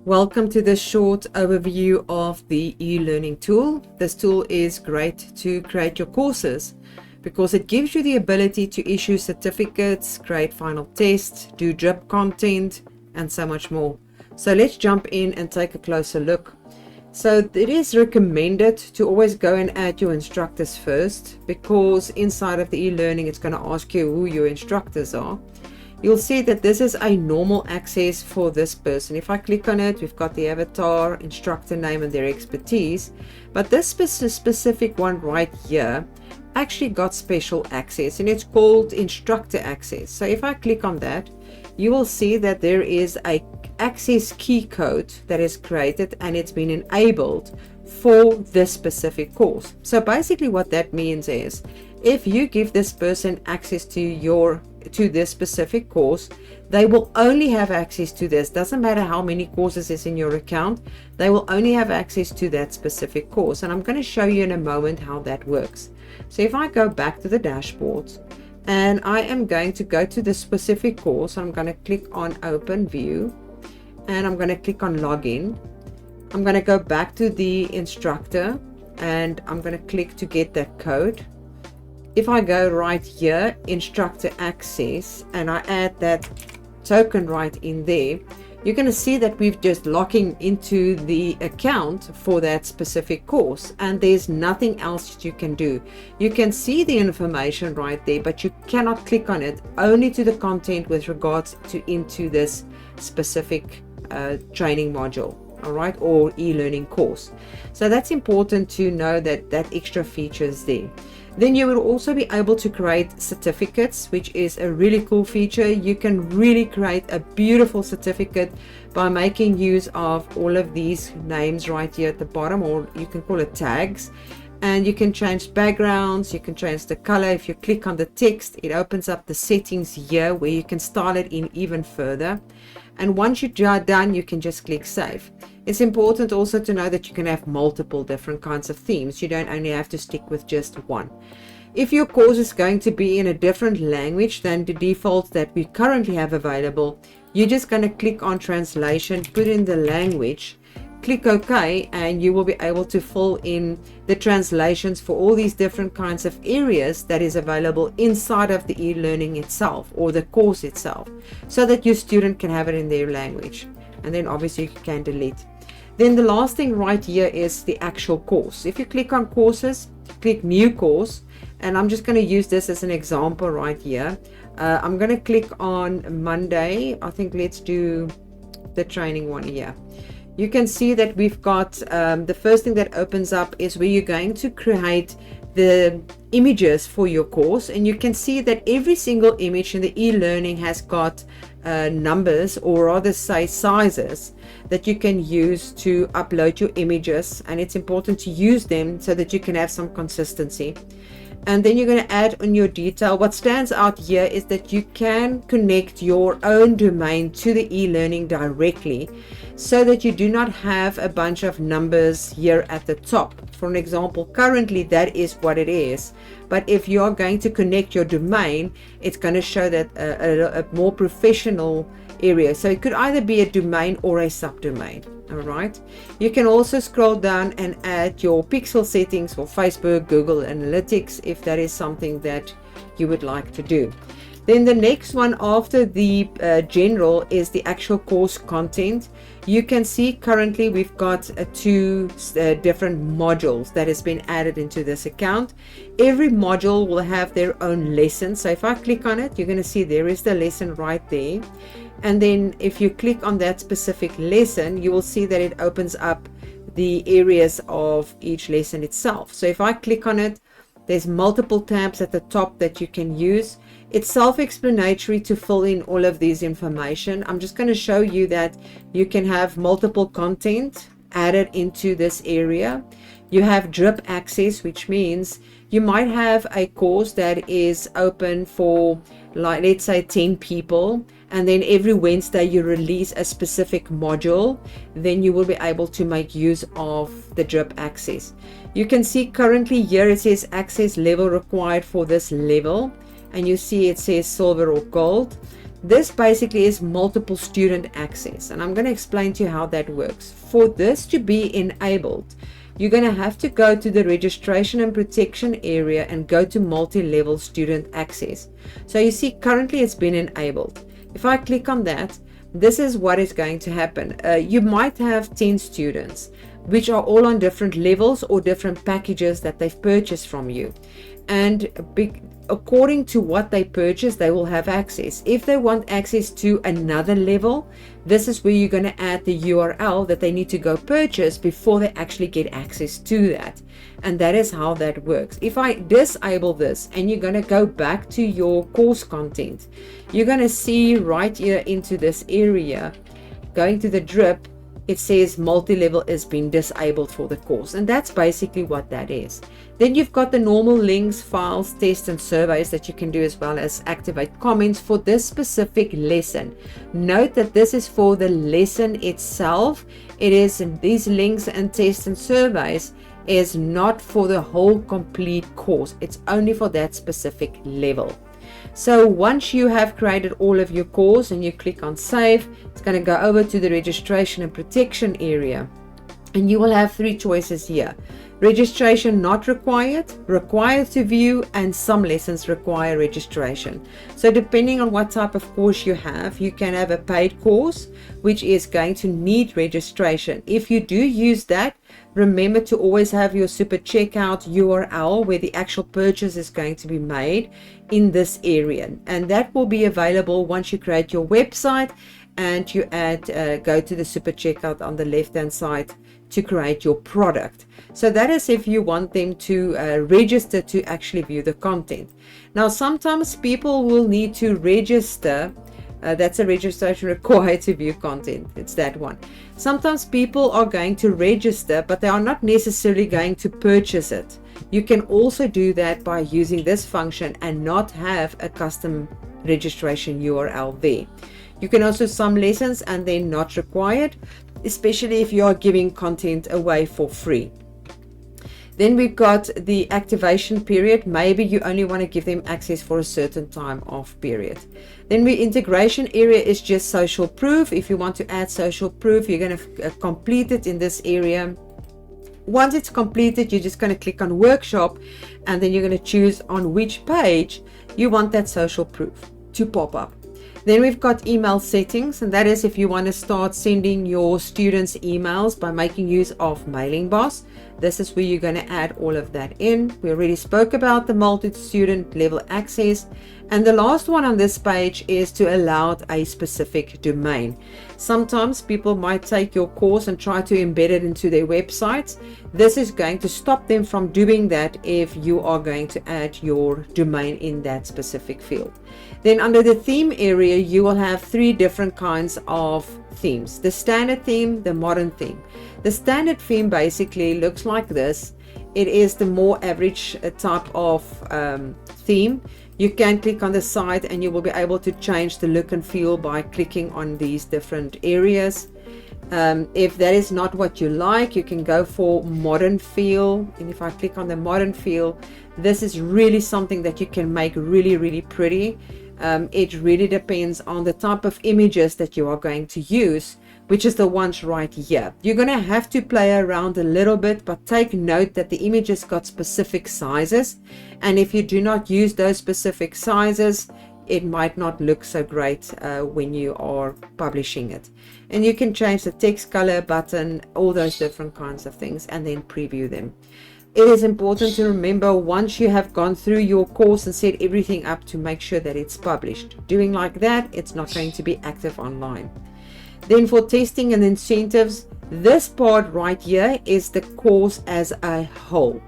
Welcome to this short overview of the eLearning tool. This tool is great to create your courses because it gives you the ability to issue certificates, create final tests, do drip content, and so much more. So let's jump in and take a closer look. So it is recommended to always go and add your instructors first, because inside of the eLearning it's going to ask you who your instructors are. You'll see that this is a normal access for this person. If I click on it, we've got the avatar, instructor name, and their expertise. But this specific one right here actually got special access, and it's called instructor access. So if I click on that, you will see that there is a access key code that is created, and it's been enabled for this specific course. So basically what that means is, if you give this person access to this specific course, they will only have access to this. Doesn't matter how many courses is in your account, they will only have access to that specific course. And I'm going to show you in a moment how that works. So if I go back to the dashboard and I am going to go to the specific course, I'm going to click on open view and I'm going to click on login. I'm going to go back to the instructor and I'm going to click to get that code. If I go right here, instructor access, and I add that token right in there, you're going to see that we've just logging into the account for that specific course, and there's nothing else that you can do. You can see the information right there, but you cannot click on it, only to the content with regards to into this specific training module. All right, or e-learning course. So that's important to know that that extra feature is there. Then you will also be able to create certificates, which is a really cool feature. You can really create a beautiful certificate by making use of all of these names right here at the bottom, or you can call it tags. And you can change backgrounds, you can change the color. If you click on the text, it opens up the settings here where you can style it in even further. And once you're done, you can just click save. It's important also to know that you can have multiple different kinds of themes. You don't only have to stick with just one. If your course is going to be in a different language than the default that we currently have available, you're just going to click on translation, put in the language, click OK, and you will be able to fill in the translations for all these different kinds of areas that is available inside of the e-learning itself or the course itself, so that your student can have it in their language. And then obviously you can delete. Then the last thing right here is the actual course. If you click on courses, click new course, and I'm just going to use this as an example right here. I'm going to click on Monday. I think let's do the training one here. You can see that we've got the first thing that opens up is where you're going to create the images for your course, and you can see that every single image in the e-learning has got numbers, or rather say sizes, that you can use to upload your images, and it's important to use them so that you can have some consistency. And then you're going to add on your detail. What stands out here is that you can connect your own domain to the e-learning directly, so that you do not have a bunch of numbers here at the top. For an example, currently that is what it is. But if you are going to connect your domain, it's going to show that a more professional area. So it could either be a domain or a subdomain. All right. You can also scroll down and add your pixel settings for Facebook, Google Analytics, if that is something that you would like to do. Then the next one after the general is the actual course content. You can see currently we've got two different modules that has been added into this account. Every module will have their own lesson. So if I click on it, you're going to see there is the lesson right there. And then if you click on that specific lesson, you will see that it opens up the areas of each lesson itself. So if I click on it, there's multiple tabs at the top that you can use. It's self-explanatory to fill in all of these information. I'm just going to show you that you can have multiple content added into this area. You have drip access, which means you might have a course that is open for, like, let's say 10 people, and then every Wednesday you release a specific module. Then you will be able to make use of the drip access. You can see currently here it says access level required for this level, and you see it says silver or gold. This basically is multiple student access, and I'm going to explain to you how that works. For this to be enabled, you're going to have to go to the registration and protection area and go to multi-level student access. So you see currently it's been enabled. If I click on that, this is what is going to happen. You might have 10 students which are all on different levels or different packages that they've purchased from you, and according to what they purchase, they will have access. If they want access to another level, this is where you're going to add the URL that they need to go purchase before they actually get access to that. And that is how that works. If I disable this and you're going to go back to your course content, you're going to see right here into this area, going to the drip, it says multi-level is being disabled for the course, and that's basically what that is. Then you've got the normal links, files, tests, and surveys that you can do, as well as activate comments for this specific lesson. Note that this is for the lesson itself. It is these links and tests and surveys is not for the whole complete course. It's only for that specific level. So once you have created all of your course and you click on save, it's going to go over to the registration and protection area, and you will have 3 choices here. Registration not required, required to view, and some lessons require registration. So depending on what type of course you have, you can have a paid course which is going to need registration. If you do use that, remember to always have your super checkout URL where the actual purchase is going to be made in this area, and that will be available once you create your website and you go to the super checkout on the left hand side to create your product. So that is if you want them to register to actually view the content. Now sometimes people will need to register. That's a registration required to view content. It's that one. Sometimes people are going to register, but they are not necessarily going to purchase it. You can also do that by using this function and not have a custom registration URL there. You can also some lessons and then not required, especially if you are giving content away for free. Then we've got the activation period. Maybe you only want to give them access for a certain time of period. Then the integration area is just social proof. If you want to add social proof, you're going to complete it in this area. Once it's completed, you're just going to click on workshop, and then you're going to choose on which page you want that social proof to pop up. Then we've got email settings, and that is if you want to start sending your students emails by making use of Mailing Boss. This is where you're going to add all of that in. We already spoke about the multi-student level access. And the last one on this page is to allow a specific domain. Sometimes people might take your course and try to embed it into their websites. This is going to stop them from doing that if you are going to add your domain in that specific field. Then under the theme area, you will have 3 different kinds of themes: the standard theme, the modern theme. The standard theme basically looks like this. It is the more average type of theme. You can click on the side and you will be able to change the look and feel by clicking on these different areas. If that is not what you like, you can go for modern feel. And if I click on the modern feel, this is really something that you can make really, really pretty. It really depends on the type of images that you are going to use, which is the ones right here. You're going to have to play around a little bit, but take note that the images got specific sizes. And if you do not use those specific sizes, it might not look so great when you are publishing it. And you can change the text color button, all those different kinds of things, and then preview them. It is important to remember once you have gone through your course and set everything up to make sure that it's published. Doing like that, it's not going to be active online. Then for testing and incentives, this part right here is the course as a whole.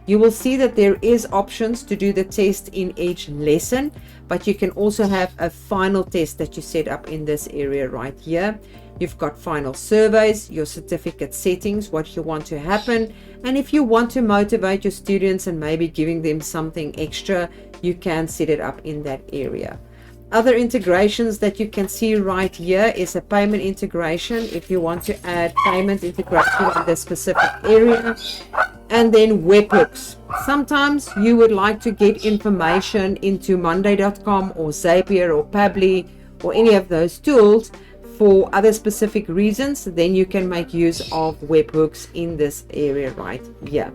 You will see that there is options to do the test in each lesson, but you can also have a final test that you set up in this area right here. You've got final surveys, your certificate settings, what you want to happen, and if you want to motivate your students and maybe giving them something extra, you can set it up in that area. Other integrations that you can see right here is a payment integration if you want to add payment integration in this specific area. And then webhooks. Sometimes you would like to get information into monday.com or Zapier or Pabbly or any of those tools for other specific reasons, then you can make use of webhooks in this area right here.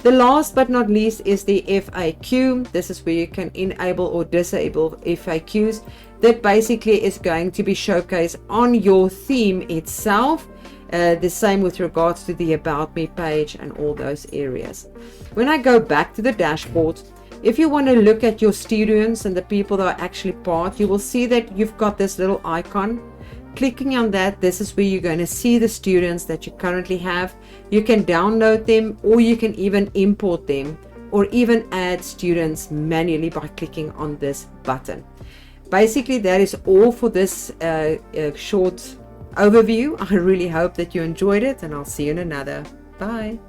The last but not least is the FAQ. This is where you can enable or disable FAQs. That basically is going to be showcased on your theme itself. The same with regards to the About Me page and all those areas. When I go back to the dashboard, if you want to look at your students and the people that are actually part, you will see that you've got this little icon. Clicking on that, this is where you're going to see the students that you currently have. You can download them, or you can even import them, or even add students manually by clicking on this button. Basically, that is all for this short overview. I really hope that you enjoyed it, and I'll see you in another. Bye.